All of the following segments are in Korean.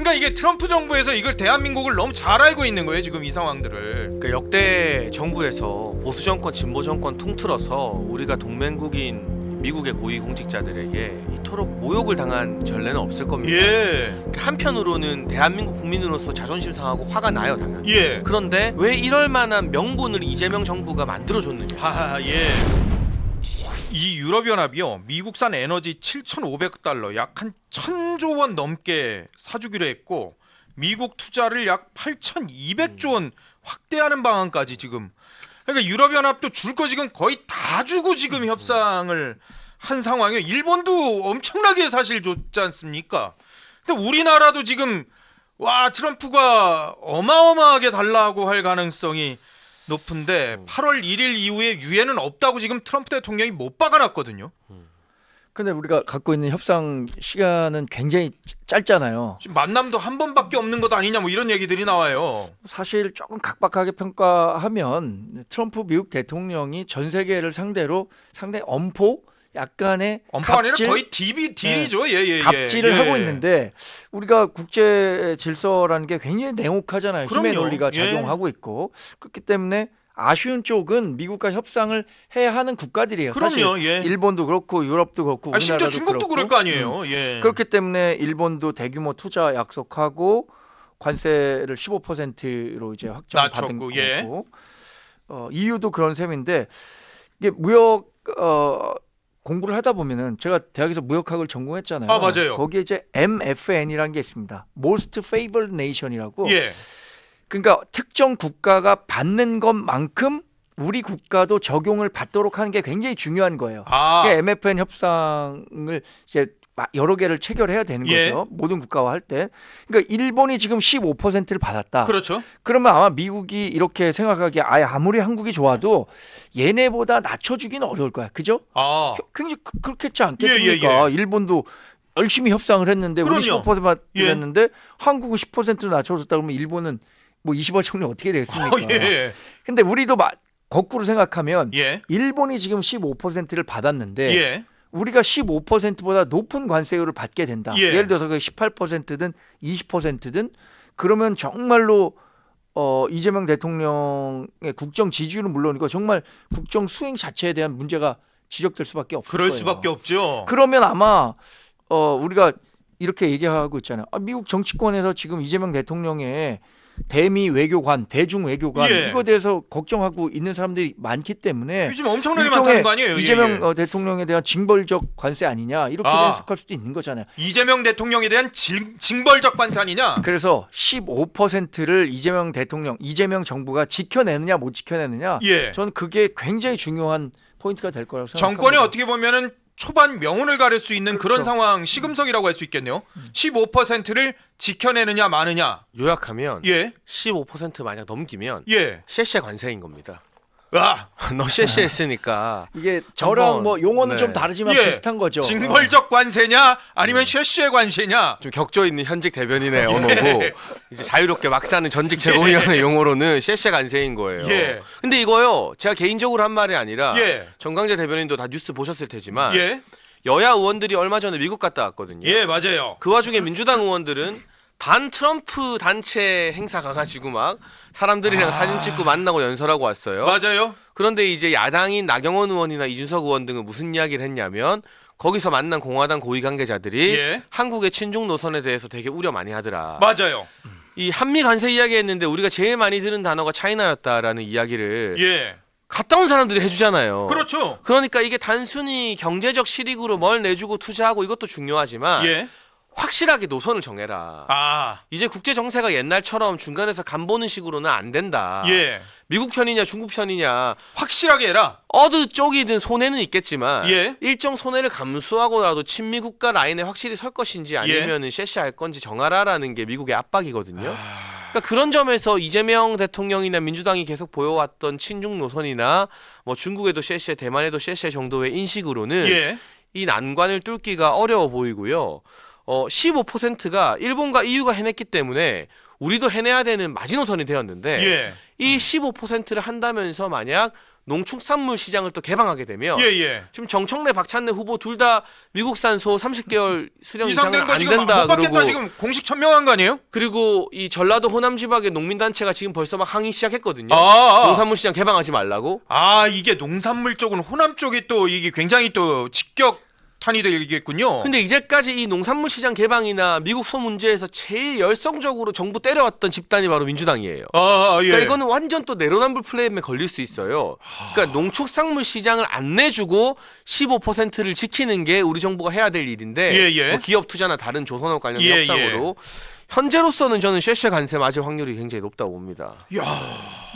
그러니까 이게 트럼프 정부에서 이걸 대한민국을 너무 잘 알고 있는 거예요 지금 이 상황들을. 그러니까 역대 정부에서 보수 정권, 진보 정권 통틀어서 우리가 동맹국인 미국의 고위공직자들에게 이토록 모욕을 당한 전례는 없을 겁니다. 예. 한편으로는 대한민국 국민으로서 자존심 상하고 화가 나요 당연히. 예. 그런데 왜 이럴 만한 명분을 이재명 정부가 만들어줬느냐. 하하 예. 이 유럽연합이요 미국산 에너지 7,500달러 약 한 1,000조 원 넘게 사주기로 했고 미국 투자를 약 8,200조 원 확대하는 방안까지 지금. 그러니까 유럽연합도 줄 거 지금 거의 다 주고 지금 협상을 한 상황이에요. 일본도 엄청나게 사실 줬지 않습니까? 근데 우리나라도 지금 와 트럼프가 어마어마하게 달라고 할 가능성이 높은데 8월 1일 이후에 유예는 없다고 지금 트럼프 대통령이 못 박아놨거든요. 근데 우리가 갖고 있는 협상 시간은 굉장히 짧잖아요. 지금 만남도 한 번밖에 없는 것 아니냐 뭐 이런 얘기들이 나와요. 사실 조금 각박하게 평가하면 트럼프 미국 대통령이 전 세계를 상대로 상당히 약간의 엄포 아니라 거의 딜이죠. 예. 갑질을 하고 있는데 우리가 국제 질서라는 게 굉장히 냉혹하잖아요. 힘의 그럼요. 논리가 예. 작용하고 있고 그렇기 때문에 아쉬운 쪽은 미국과 협상을 해야 하는 국가들이에요. 사실 그럼요. 예. 일본도 그렇고 유럽도 그렇고 아, 심지어 우리나라도 중국도 그렇고. 그럴 거 아니에요. 예. 그렇기 때문에 일본도 대규모 투자 약속하고 관세를 15%로 이제 확정받은 낮췄고, 거고 예. EU도 그런 셈인데 이게 무역 공부를 하다 보면은 제가 대학에서 무역학을 전공했잖아요. 아, 맞아요. 거기에 이제 MFN이라는 게 있습니다. Most Favored Nation이라고. 예. 그러니까 특정 국가가 받는 것만큼 우리 국가도 적용을 받도록 하는 게 굉장히 중요한 거예요. 아. 그게 MFN 협상을 이제 여러 개를 체결해야 되는 예. 거죠. 모든 국가와 할 때. 그러니까 일본이 지금 15%를 받았다. 그렇죠. 그러면 아마 미국이 이렇게 생각하기에 아무리 한국이 좋아도 얘네보다 낮춰주기는 어려울 거야. 그죠? 아. 굉장히 그렇겠지 않겠습니까? 예. 일본도 열심히 협상을 했는데 우리 그럼요. 15%만 예. 했는데 한국은 10%로 낮춰줬다 그러면 일본은 뭐 20억 정도 어떻게 되겠습니까? 예. 근데 우리도 거꾸로 생각하면 예. 일본이 지금 15%를 받았는데 예. 우리가 15%보다 높은 관세율을 받게 된다. 예. 예를 들어서 그 18%든 20%든 그러면 정말로 이재명 대통령의 국정 지지율은 물론이고 정말 국정 수행 자체에 대한 문제가 지적될 수밖에 없을 그럴 거예요. 수밖에 없죠. 그러면 아마 우리가 이렇게 얘기하고 있잖아요. 미국 정치권에서 지금 이재명 대통령의 대미 외교관, 대중 외교관 예. 이거에 대해서 걱정하고 있는 사람들이 많기 때문에 요즘 엄청나게 일종의 많다는 거 아니에요? 이재명 예. 대통령에 대한 징벌적 관세 아니냐 이렇게 해석할 수도 있는 거잖아요. 이재명 대통령에 대한 징벌적 관세 아니냐? 그래서 15%를 이재명 정부가 지켜내느냐 못 지켜내느냐 예. 저는 그게 굉장히 중요한 포인트가 될 거라고 생각합니다. 정권이 어떻게 보면은 초반 명운을 가릴 수 있는 그런 그렇죠. 상황 시금석이라고 할 수 있겠네요. 15%를 지켜내느냐 마느냐. 요약하면 예. 15% 만약 넘기면 예. 셰셰 관세인 겁니다. 아, 너 셰셰 했으니까 이게 저랑 뭐 용어는 네. 좀 다르지만 예. 비슷한 거죠. 징벌적 관세냐 아니면 쉐쉐 관세냐? 좀 격조 있는 현직 대변인의 예. 언어고 이제 자유롭게 막 사는 전직 제공위원회 용어로는 셰셰 관세인 거예요. 예. 근데 이거요 제가 개인적으로 한 말이 아니라 예. 정강재 대변인도 다 뉴스 보셨을 테지만 예. 여야 의원들이 얼마 전에 미국 갔다 왔거든요. 예, 맞아요. 그 와중에 민주당 의원들은 반 트럼프 단체 행사 가가지고 막 사람들이랑 사진 찍고 만나고 연설하고 왔어요. 맞아요. 그런데 이제 야당인 나경원 의원이나 이준석 의원 등은 무슨 이야기를 했냐면 거기서 만난 공화당 고위 관계자들이 예. 한국의 친중 노선에 대해서 되게 우려 많이 하더라. 맞아요. 이 한미 관세 이야기했는데 우리가 제일 많이 들은 단어가 차이나였다라는 이야기를 예. 갔다 온 사람들이 해주잖아요. 그렇죠. 그러니까 이게 단순히 경제적 실익으로 뭘 내주고 투자하고 이것도 중요하지만 예. 확실하게 노선을 정해라. 아. 이제 국제 정세가 옛날처럼 중간에서 간 보는 식으로는 안 된다. 예. 미국 편이냐 중국 편이냐 확실하게 해라. 어느 쪽이든 손해는 있겠지만 예. 일정 손해를 감수하고라도 친미 국가 라인에 확실히 설 것인지 아니면은 셰시할 건지 정하라라는 게 미국의 압박이거든요. 그러니까 그런 점에서 이재명 대통령이나 민주당이 계속 보여왔던 친중 노선이나 뭐 중국에도 셰시해 대만에도 셰시해 정도의 인식으로는 예. 이 난관을 뚫기가 어려워 보이고요. 15%가 일본과 EU가 해냈기 때문에 우리도 해내야 되는 마지노선이 되었는데 예. 이 15%를 한다면서 만약 농축산물 시장을 또 개방하게 되면 예. 지금 정청래 박찬대 후보 둘 다 미국산 소 30개월 수령 이상은 이상된 거 안 지금 된다 못 받겠다 그러고 지금 공식 천명한 거 아니에요? 그리고 이 전라도 호남 지방의 농민 단체가 지금 벌써 막 항의 시작했거든요. 아. 농산물 시장 개방하지 말라고. 아 이게 농산물 쪽은 호남 쪽이 또 이게 굉장히 또 직격탄이 되겠군요. 근데 이제까지 이 농산물 시장 개방이나 미국 소 문제에서 제일 열성적으로 정부 때려왔던 집단이 바로 민주당이에요. 예. 그러니까 이거는 완전 또 내로남불 플레임에 걸릴 수 있어요. 그러니까 농축산물 시장을 안 내주고 15%를 지키는 게 우리 정부가 해야 될 일인데 예. 뭐 기업 투자나 다른 조선업 관련 예, 협상으로 현재로서는 저는 쉐쉐 관세 맞을 확률이 굉장히 높다고 봅니다. 야.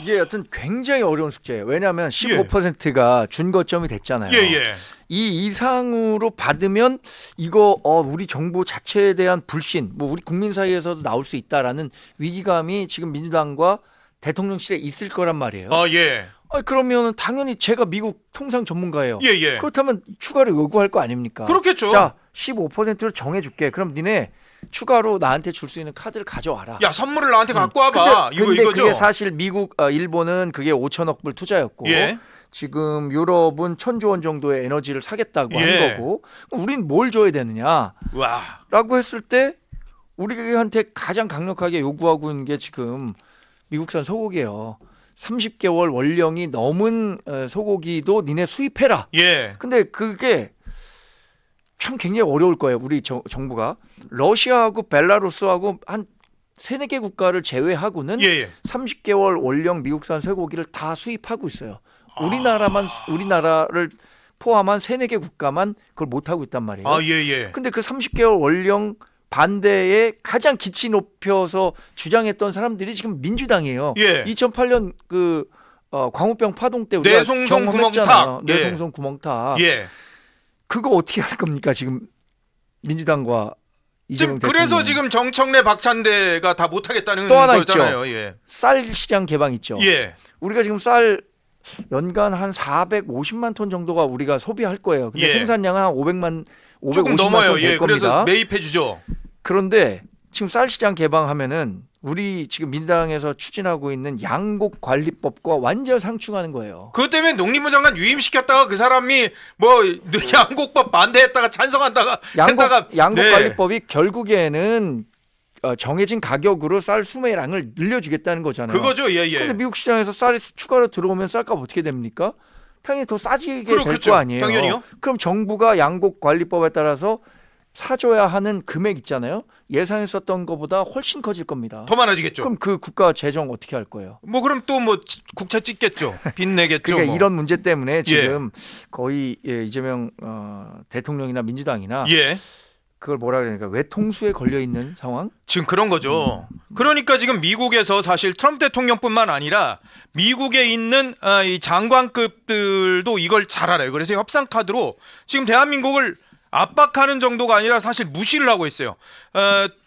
이게 여튼 굉장히 어려운 숙제예요. 왜냐하면 15%가 준거점이 됐잖아요. 예. 이 이상으로 받으면 이거 우리 정부 자체에 대한 불신, 뭐 우리 국민 사이에서도 나올 수 있다라는 위기감이 지금 민주당과 대통령실에 있을 거란 말이에요. 예. 그러면 당연히 제가 미국 통상 전문가예요. 예. 그렇다면 추가로 요구할 거 아닙니까? 그렇겠죠. 자, 15%를 정해줄게. 그럼 니네 추가로 나한테 줄 수 있는 카드를 가져와라. 야 선물을 나한테 갖고 와봐. 근데 이거죠. 그게 사실 미국, 일본은 그게 5천억 불 투자였고 예. 지금 유럽은 1,000조 원 정도의 에너지를 사겠다고 예. 한 거고 그럼 우린 뭘 줘야 되느냐라고 와. 했을 때 우리한테 가장 강력하게 요구하고 있는 게 지금 미국산 소고기예요. 30개월 원령이 넘은 소고기도 니네 수입해라. 예. 근데 그게 참 굉장히 어려울 거예요. 우리 정부가 러시아하고 벨라루스하고 한 3-4개 국가를 제외하고는 예. 30개월 원령 미국산 쇠고기를 다 수입하고 있어요. 우리나라를 포함한 3-4개 국가만 그걸 못 하고 있단 말이에요. 예. 근데 그 30개월 원령 반대에 가장 기치 높여서 주장했던 사람들이 지금 민주당이에요. 예. 2008년 그 광우병 파동 때 우리가 뇌송송 경험했잖아요. 구멍탁. 예. 뇌송송 구멍탁. 예. 그거 어떻게 할 겁니까 지금 민주당과 이재명 지금 그래서 대통령. 지금 정청래 박찬대가 다 못하겠다는 또 하나 거잖아요. 예. 쌀 시장 개방 있죠. 예. 우리가 지금 쌀 연간 한 450만 톤 정도가 우리가 소비할 거예요. 근데 예. 생산량은 한 500만, 550만 조금 톤 넘어요. 될 예. 겁니다. 그래서 매입해 주죠. 그런데 지금 쌀 시장 개방하면은 우리 지금 민당에서 추진하고 있는 양곡 관리법과 완전 상충하는 거예요. 그것 때문에 농림부 장관 유임시켰다가 그 사람이 뭐 양곡법 반대했다가 찬성한다가 했다가 양곡 네. 관리법이 결국에는 정해진 가격으로 쌀 수매량을 늘려주겠다는 거잖아요. 그거죠. 예. 근데 미국 시장에서 쌀이 추가로 들어오면 쌀값 어떻게 됩니까? 당연히 더 싸지게 될 그렇겠죠. 거 아니에요. 당연히요. 그럼 정부가 양곡 관리법에 따라서 사줘야 하는 금액 있잖아요. 예상했었던 것보다 훨씬 커질 겁니다. 더 많아지겠죠. 그럼 그 국가 재정 어떻게 할 거예요? 뭐 그럼 또 뭐 국채 찍겠죠. 빚 내겠죠. 그러니까 뭐. 이런 문제 때문에 지금 거의 이재명 대통령이나 민주당이나 예. 그걸 뭐라 그러니까 외통수에 걸려 있는 상황? 지금 그런 거죠. 그러니까 지금 미국에서 사실 트럼프 대통령뿐만 아니라 미국에 있는 이 장관급들도 이걸 잘 알아요. 그래서 협상 카드로 지금 대한민국을 압박하는 정도가 아니라 사실 무시를 하고 있어요.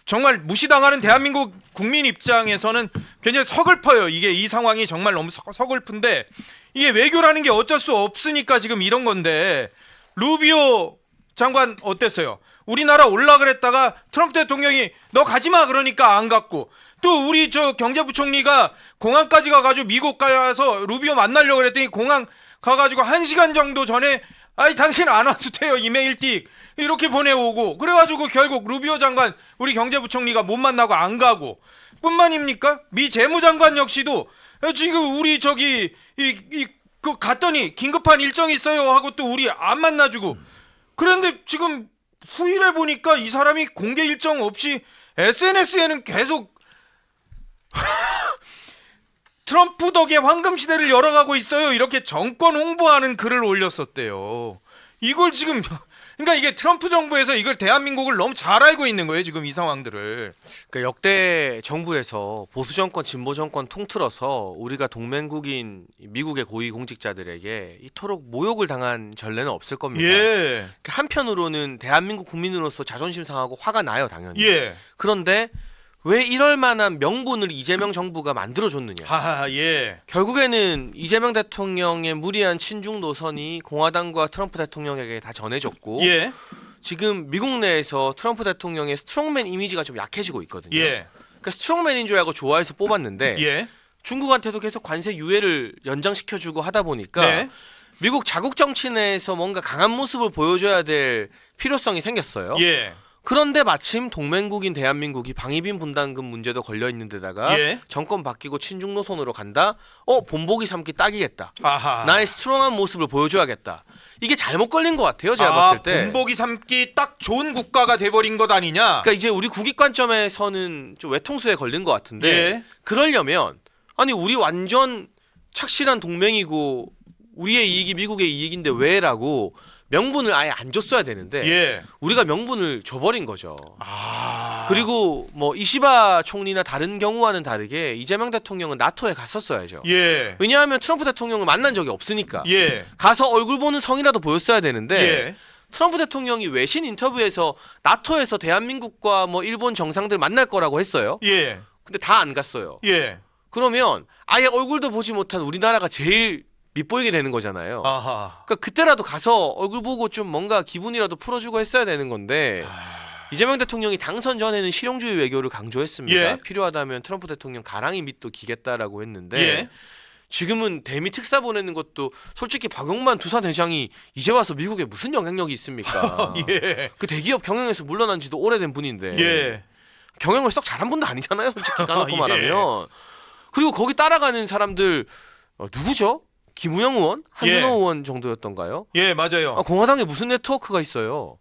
정말 무시당하는 대한민국 국민 입장에서는 굉장히 서글퍼요. 이게 이 상황이 정말 너무 서글픈데 이게 외교라는 게 어쩔 수 없으니까 지금 이런 건데 루비오 장관 어땠어요? 우리나라 올라 그랬다가 트럼프 대통령이 너 가지마 그러니까 안 갔고 또 우리 저 경제부총리가 공항까지 가가지고 미국 가서 루비오 만나려고 그랬더니 공항 가가지고 1시간 정도 전에 아니 당신 안 와도 돼요 이메일 띡 이렇게 보내오고 그래가지고 결국 루비오 장관 우리 경제부총리가 못 만나고 안 가고 뿐만입니까? 미 재무장관 역시도 지금 우리 저기 그 갔더니 긴급한 일정이 있어요 하고 또 우리 안 만나주고 그런데 지금 후일에 보니까 이 사람이 공개 일정 없이 SNS에는 계속 트럼프 덕에 황금 시대를 열어가고 있어요. 이렇게 정권 홍보하는 글을 올렸었대요. 이걸 지금 그러니까 이게 트럼프 정부에서 이걸 대한민국을 너무 잘 알고 있는 거예요. 지금 이 상황들을. 그러니까 역대 정부에서 보수 정권, 진보 정권 통틀어서 우리가 동맹국인 미국의 고위 공직자들에게 이토록 모욕을 당한 전례는 없을 겁니다. 예. 한편으로는 대한민국 국민으로서 자존심 상하고 화가 나요, 당연히. 예. 그런데 왜 이럴 만한 명분을 이재명 정부가 만들어줬느냐. 하하 예. 결국에는 이재명 대통령의 무리한 친중 노선이 공화당과 트럼프 대통령에게 다 전해졌고 예. 지금 미국 내에서 트럼프 대통령의 스트롱맨 이미지가 좀 약해지고 있거든요. 예. 그러니까 스트롱맨인 줄 알고 좋아해서 뽑았는데 예. 중국한테도 계속 관세 유예를 연장시켜주고 하다 보니까 네. 미국 자국 정치 내에서 뭔가 강한 모습을 보여줘야 될 필요성이 생겼어요. 예. 그런데 마침 동맹국인 대한민국이 방위빈 분담금 문제도 걸려 있는 데다가 예. 정권 바뀌고 친중 노선으로 간다. 본보기 삼기 딱이겠다. 아하. 나의 스트롱한 모습을 보여줘야겠다. 이게 잘못 걸린 것 같아요. 제가 봤을 때. 본보기 삼기 딱 좋은 국가가 돼버린 것 아니냐. 그러니까 이제 우리 국익 관점에서는 좀 외통수에 걸린 것 같은데 예. 그러려면 아니 우리 완전 착실한 동맹이고 우리의 이익이 미국의 이익인데 왜라고 명분을 아예 안 줬어야 되는데 예. 우리가 명분을 줘버린 거죠. 아. 그리고 뭐 이시바 총리나 다른 경우와는 다르게 이재명 대통령은 나토에 갔었어야죠. 예. 왜냐하면 트럼프 대통령을 만난 적이 없으니까 예. 가서 얼굴 보는 성이라도 보였어야 되는데 예. 트럼프 대통령이 외신 인터뷰에서 나토에서 대한민국과 뭐 일본 정상들 만날 거라고 했어요. 예. 근데 다 안 갔어요. 예. 그러면 아예 얼굴도 보지 못한 우리나라가 제일 밉보이게 되는 거잖아요. 아하. 그러니까 그때라도 가서 얼굴 보고 좀 뭔가 기분이라도 풀어주고 했어야 되는 건데 이재명 대통령이 당선 전에는 실용주의 외교를 강조했습니다. 예. 필요하다면 트럼프 대통령 가랑이 밑도 기겠다라고 했는데 예. 지금은 대미 특사 보내는 것도 솔직히 박용만 두산회장이 이제 와서 미국에 무슨 영향력이 있습니까? 예. 그 대기업 경영에서 물러난 지도 오래된 분인데 예. 경영을 썩 잘한 분도 아니잖아요. 솔직히 까놓고 예. 말하면. 그리고 거기 따라가는 사람들 누구죠? 김우영 의원? 한준호 예. 의원 정도였던가요? 예, 맞아요. 공화당에 무슨 네트워크가 있어요?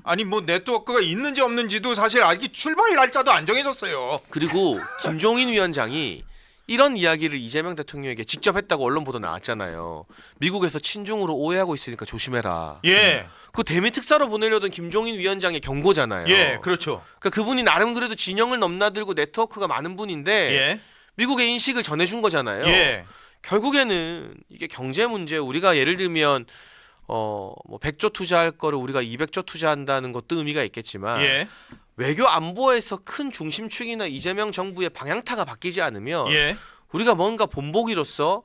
아니 뭐 네트워크가 있는지 없는지도 사실 아직 출발 날짜도 안 정해졌어요. 그리고 김종인 위원장이 이런 이야기를 이재명 대통령에게 직접 했다고 언론 보도 나왔잖아요. 미국에서 친중으로 오해하고 있으니까 조심해라. 예. 그 대미 특사로 보내려던 김종인 위원장의 경고잖아요. 예, 그렇죠. 그러니까 그분이 나름 그래도 진영을 넘나들고 네트워크가 많은 분인데 예. 미국의 인식을 전해준 거잖아요. 예. 결국에는 이게 경제 문제 우리가 예를 들면 뭐 100조 투자할 거를 우리가 200조 투자한다는 것도 의미가 있겠지만 예. 외교 안보에서 큰 중심축이나 이재명 정부의 방향타가 바뀌지 않으면 예. 우리가 뭔가 본보기로서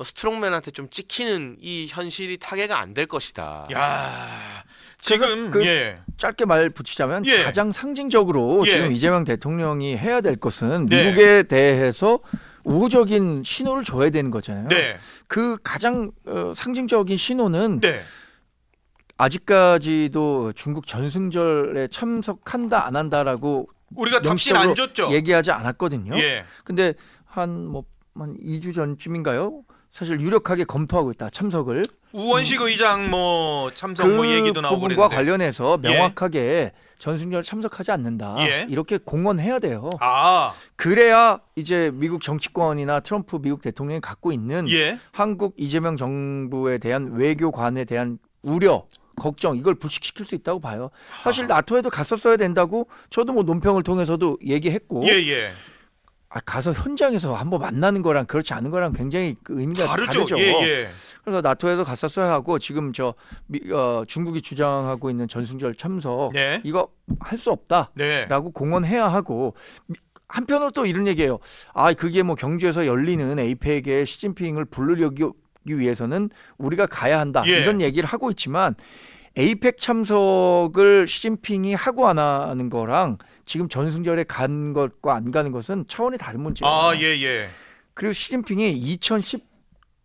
스트롱맨한테 좀 찍히는 이 현실이 타개가 안 될 것이다. 야. 지금 그- 예. 짧게 말 붙이자면 예. 가장 상징적으로 예. 지금 이재명 대통령이 해야 될 것은 네. 미국에 대해서 우호적인 신호를 줘야 되는 거잖아요. 네. 그 가장 상징적인 신호는 네. 아직까지도 중국 전승절에 참석한다 안 한다라고 우리가 답신 안 명시적으로 줬죠. 얘기하지 않았거든요. 예. 근데 한 2주 전쯤인가요? 사실 유력하게 검토하고 있다 참석을. 우원식 의장 뭐 참석 그 뭐 얘기도 나오고 부분과 그랬는데. 관련해서 예. 명확하게 전승절 참석하지 않는다. 예. 이렇게 공언해야 돼요. 아. 그래야 이제 미국 정치권이나 트럼프 미국 대통령이 갖고 있는 예. 한국 이재명 정부에 대한 외교관에 대한 우려, 걱정 이걸 불식시킬 수 있다고 봐요. 사실 나토에도 갔었어야 된다고 저도 뭐 논평을 통해서도 얘기했고 예, 예. 가서 현장에서 한번 만나는 거랑 그렇지 않은 거랑 굉장히 그 의미가 다르죠. 다르죠. 예, 예. 그래서 나토에도 갔었어야 하고 지금 중국이 주장하고 있는 전승절 참석 네. 이거 할 수 없다라고 네. 공언해야 하고 한편으로 또 이런 얘기예요. 그게 뭐 경주에서 열리는 에이펙에 시진핑을 부르기 위해서는 우리가 가야 한다. 예. 이런 얘기를 하고 있지만 에이펙 참석을 시진핑이 하고 안 하는 거랑 지금 전승절에 간 것과 안 가는 것은 차원이 다른 문제예요. 아, 예, 예. 그리고 시진핑이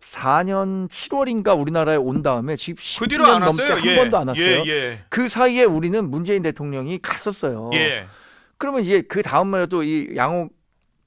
2014년 7월인가 우리나라에 온 다음에 지금 그 뒤로 10년 안 넘게 왔어요. 한 예. 번도 안 왔어요. 예, 예. 그 사이에 우리는 문재인 대통령이 갔었어요. 예. 그러면 이제 그 다음에도 이 양호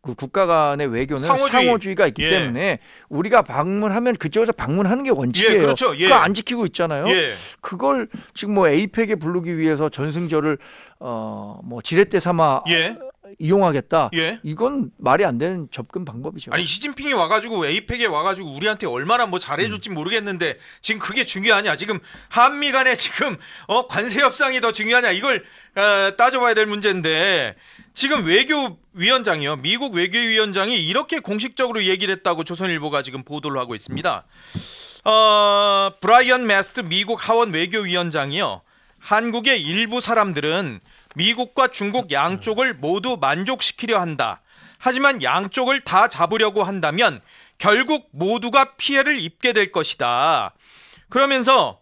그 국가 간의 외교는 상호주의. 가 있기 예. 때문에 우리가 방문하면 그쪽에서 방문하는 게 원칙이에요. 예, 그렇죠. 예. 그거 안 지키고 있잖아요. 예. 그걸 지금 뭐 에이펙에 부르기 위해서 전승절을 뭐 지렛대 삼아 예. 이용하겠다. 예. 이건 말이 안 되는 접근 방법이죠. 아니 시진핑이 와가지고 에이펙에 와가지고 우리한테 얼마나 뭐 잘해줄지 모르겠는데 지금 그게 중요하냐? 지금 한미 간에 지금 관세 협상이 더 중요하냐? 이걸 따져봐야 될 문제인데 지금 외교위원장이요. 미국 외교위원장이 이렇게 공식적으로 얘기를 했다고 조선일보가 지금 보도를 하고 있습니다. 브라이언 메스트 미국 하원 외교위원장이요. 한국의 일부 사람들은 미국과 중국 양쪽을 모두 만족시키려 한다. 하지만 양쪽을 다 잡으려고 한다면 결국 모두가 피해를 입게 될 것이다. 그러면서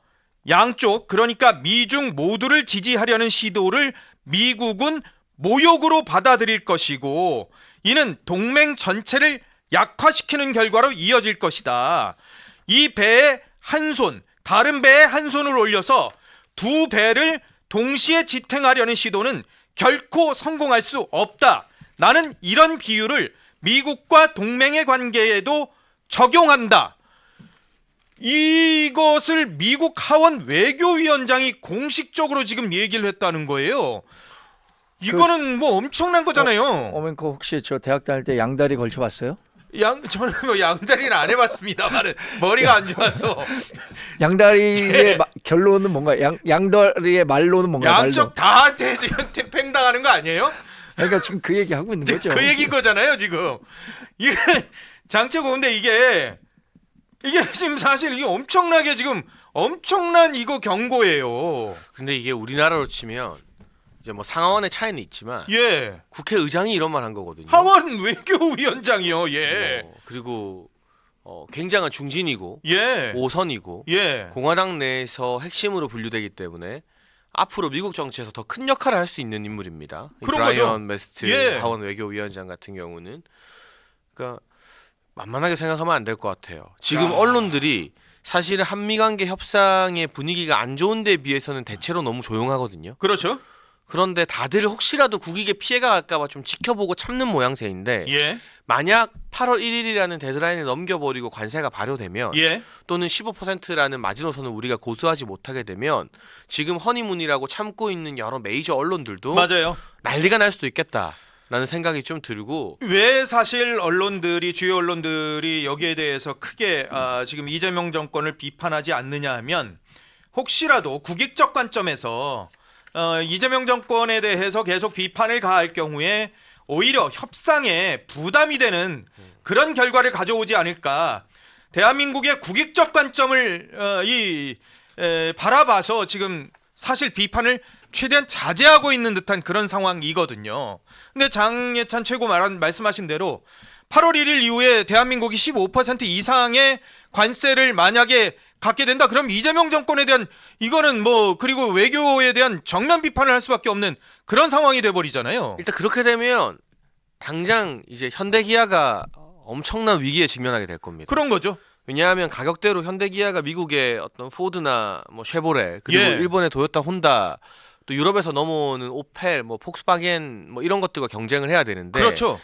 양쪽, 그러니까 미중 모두를 지지하려는 시도를 미국은 모욕으로 받아들일 것이고 이는 동맹 전체를 약화시키는 결과로 이어질 것이다. 이 배에 한 손, 다른 배에 한 손을 올려서 두 배를 동시에 지탱하려는 시도는 결코 성공할 수 없다. 나는 이런 비유를 미국과 동맹의 관계에도 적용한다. 이것을 미국 하원 외교위원장이 공식적으로 지금 얘기를 했다는 거예요. 이거는 뭐 엄청난 거잖아요. 어맹커 혹시 저 대학 다닐 때 양다리 걸쳐봤어요? 저는 뭐 양다리는 안 해봤습니다만 머리가 안 좋아서. 양다리의 결론은 뭔가 양다리의 말로는 뭔가 양쪽 다한테 지금 팽당하는 거 아니에요? 그러니까 지금 그 얘기 하고 있는 거죠. 그 얘기인 거잖아요 지금. 이게 장채고 근데 이게 지금 사실 이게 엄청나게 지금 엄청난 이거 경고예요. 근데 이게 우리나라로 치면 이제 뭐 상하원의 차이는 있지만 예. 국회의장이 이런 말 한 거거든요. 하원 외교위원장이요. 예. 그리고 굉장한 중진이고 예. 오선이고 예. 공화당 내에서 핵심으로 분류되기 때문에 앞으로 미국 정치에서 더 큰 역할을 할 수 있는 인물입니다. 그런 거죠. 브라이언 메스트 예. 하원 외교위원장 같은 경우는 그러니까 만만하게 생각하면 안 될 것 같아요. 지금 언론들이 사실 한미 관계 협상의 분위기가 안 좋은 데 비해서는 대체로 너무 조용하거든요. 그렇죠. 그런데 다들 혹시라도 국익에 피해가 갈까봐 좀 지켜보고 참는 모양새인데 예. 만약 8월 1일이라는 데드라인을 넘겨버리고 관세가 발효되면 예. 또는 15%라는 마지노선을 우리가 고수하지 못하게 되면 지금 허니문이라고 참고 있는 여러 메이저 언론들도 맞아요. 난리가 날 수도 있겠다라는 생각이 좀 들고 왜 사실 주요 언론들이 여기에 대해서 크게 지금 이재명 정권을 비판하지 않느냐 하면 혹시라도 국익적 관점에서 이재명 정권에 대해서 계속 비판을 가할 경우에 오히려 협상에 부담이 되는 그런 결과를 가져오지 않을까. 대한민국의 국익적 관점을 바라봐서 지금 사실 비판을 최대한 자제하고 있는 듯한 그런 상황이거든요. 근데 장예찬 최고 말씀하신 대로 8월 1일 이후에 대한민국이 15% 이상의 관세를 만약에 갖게 된다. 그럼 이재명 정권에 대한 이거는 뭐 그리고 외교에 대한 정면 비판을 할 수밖에 없는 그런 상황이 돼 버리잖아요. 일단 그렇게 되면 당장 이제 현대기아가 엄청난 위기에 직면하게 될 겁니다. 그런 거죠. 왜냐하면 가격대로 현대기아가 미국의 어떤 포드나 뭐 쉐보레 그리고 예. 일본의 도요타 혼다 또 유럽에서 넘어오는 오펠 뭐 폭스바겐 뭐 이런 것들과 경쟁을 해야 되는데 그렇죠.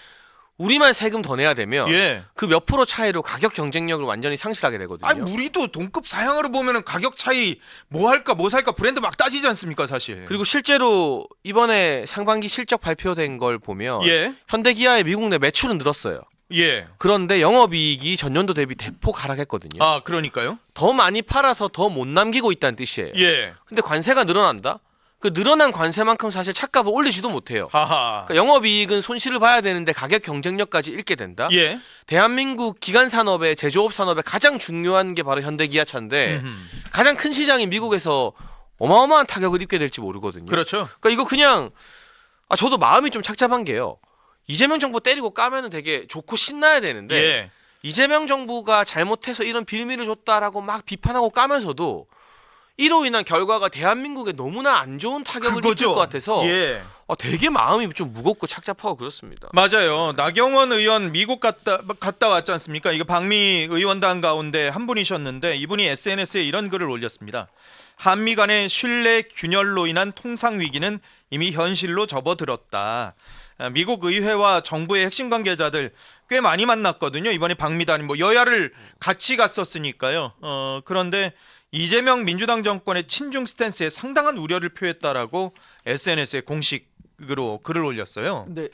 우리만 세금 더 내야 되면 예. 그 몇 프로 차이로 가격 경쟁력을 완전히 상실하게 되거든요. 아니 우리도 동급 사양으로 보면은 가격 차이 뭐 할까 뭐 살까 브랜드 막 따지지 않습니까 사실. 그리고 실제로 이번에 상반기 실적 발표된 걸 보면 예. 현대기아의 미국 내 매출은 늘었어요. 예. 그런데 영업이익이 전년도 대비 대폭 하락했거든요. 아 그러니까요. 더 많이 팔아서 더 못 남기고 있다는 뜻이에요. 예. 근데 관세가 늘어난다? 그 늘어난 관세만큼 사실 차값을 올리지도 못해요. 하하. 그러니까 영업이익은 손실을 봐야 되는데 가격 경쟁력까지 잃게 된다. 예. 대한민국 기관 산업의 제조업 산업의 가장 중요한 게 바로 현대기아차인데 가장 큰 시장이 미국에서 어마어마한 타격을 입게 될지 모르거든요. 그렇죠. 그러니까 이거 그냥 저도 마음이 좀 착잡한 게요. 이재명 정부 때리고 까면은 되게 좋고 신나야 되는데 예. 이재명 정부가 잘못해서 이런 빌미를 줬다라고 막 비판하고 까면서도 이로 인한 결과가 대한민국에 너무나 안 좋은 타격을 입힐 것 같아서 예. 되게 마음이 좀 무겁고 착잡하고 그렇습니다. 맞아요. 나경원 의원 미국 갔다 왔지 않습니까? 이거 방미 의원단 가운데 한 분이셨는데 이분이 SNS에 이런 글을 올렸습니다. 한미 간의 신뢰 균열로 인한 통상 위기는 이미 현실로 접어들었다. 미국 의회와 정부의 핵심 관계자들 꽤 많이 만났거든요. 이번에 방미단이 뭐 여야를 같이 갔었으니까요. 그런데 이재명 민주당 정권의 친중 스탠스에 상당한 우려를 표했다라고 SNS에 공식으로 글을 올렸어요. 근데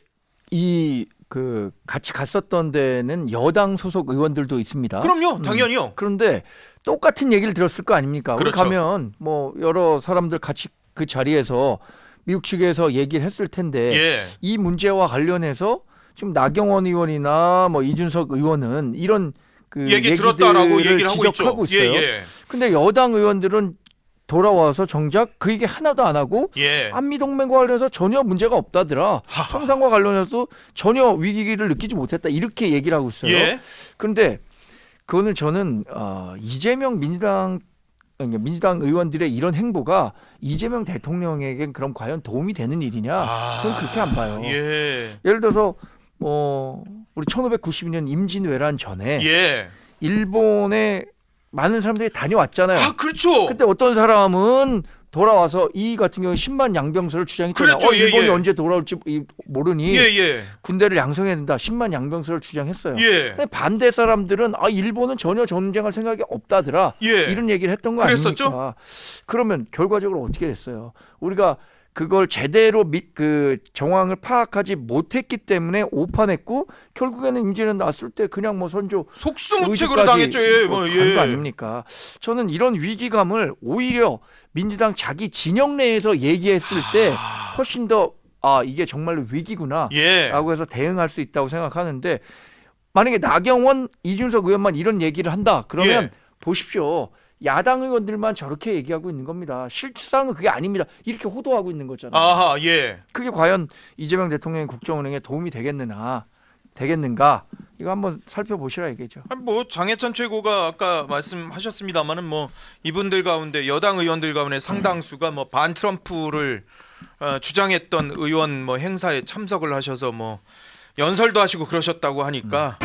이 그 같이 갔었던 데는 여당 소속 의원들도 있습니다. 그럼요, 당연히요. 그런데 똑같은 얘기를 들었을 거 아닙니까? 그렇죠. 우리 가면 뭐 여러 사람들 같이 그 자리에서 미국 측에서 얘기를 했을 텐데 예. 이 문제와 관련해서 지금 나경원 의원이나 뭐 이준석 의원은 이런 그 얘기 들었다라고 얘기를 하고 지적하고 있죠. 있어요. 예, 근데 여당 의원들은 돌아와서 정작 그 얘기 하나도 안 하고 예. 한미 동맹과 관련해서 전혀 문제가 없다더라. 하하. 통상과 관련해서도 전혀 위기를 느끼지 못했다. 이렇게 얘기를 하고 있어요. 예. 그런데 그거는 저는 이재명 민주당 의원들의 이런 행보가 이재명 대통령에겐 그럼 과연 도움이 되는 일이냐? 저는 그렇게 안 봐요. 예. 예를 들어서 우리 1592년 임진왜란 전에 예. 일본에 많은 사람들이 다녀왔잖아요. 아, 그렇죠. 그때 어떤 사람은 돌아와서 이 같은 경우에 10만 양병설을 주장했잖아요. 그랬죠. 예, 일본이 예. 언제 돌아올지 모르니 예, 예. 군대를 양성해야 된다. 10만 양병설을 주장했어요. 예. 근데 반대 사람들은 일본은 전혀 전쟁할 생각이 없다더라. 예. 이런 얘기를 했던 거 그랬었죠? 아닙니까? 그러면 결과적으로 어떻게 됐어요? 우리가 그걸 제대로 그 정황을 파악하지 못했기 때문에 오판했고 결국에는 임진왜란 났을 때 그냥 뭐 선조 속수무책으로 의지까지 당했죠. 예. 뭐, 간거 예. 아닙니까? 저는 이런 위기감을 오히려 민주당 자기 진영 내에서 얘기했을 때 훨씬 더 이게 정말로 위기구나 예. 라고 해서 대응할 수 있다고 생각하는데 만약에 나경원, 이준석 의원만 이런 얘기를 한다 그러면 예. 보십시오. 야당 의원들만 저렇게 얘기하고 있는 겁니다. 실상은 그게 아닙니다. 이렇게 호도하고 있는 거잖아요. 아하, 예. 그게 과연 이재명 대통령의 국정운행에 도움이 되겠는가? 이거 한번 살펴보시라 이게죠. 아니, 뭐 장해찬 최고가 아까 말씀하셨습니다만은 뭐 이분들 가운데 여당 의원들 가운데 상당수가 뭐 반 트럼프를 주장했던 의원 뭐 행사에 참석을 하셔서 뭐 연설도 하시고 그러셨다고 하니까